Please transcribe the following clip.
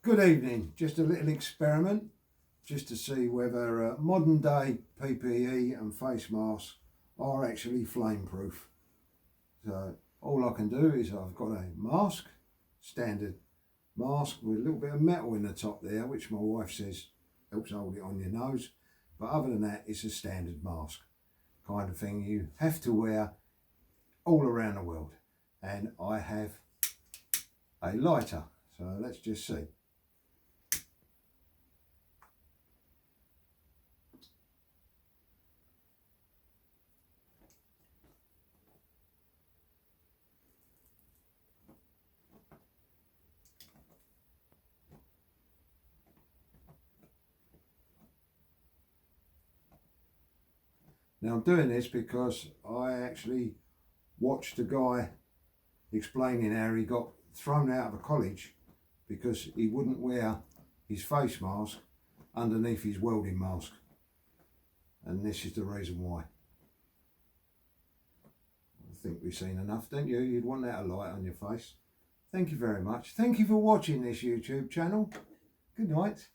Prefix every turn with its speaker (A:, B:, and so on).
A: Good evening. Just a little experiment just to see whether modern day PPE and face masks are actually flame proof. So all I can do is I've got a mask, standard mask with a little bit of metal in the top there, which my wife says helps hold it on your nose. But other than that, it's a standard mask kind of thing you have to wear all around the world. And I have a lighter, so let's just see. Now I'm doing this because I actually watched a guy explaining how he got thrown out of a college because he wouldn't wear his face mask underneath his welding mask. And this is the reason why. I think we've seen enough, don't you? You'd want that light on your face. Thank you very much. Thank you for watching this YouTube channel. Good night.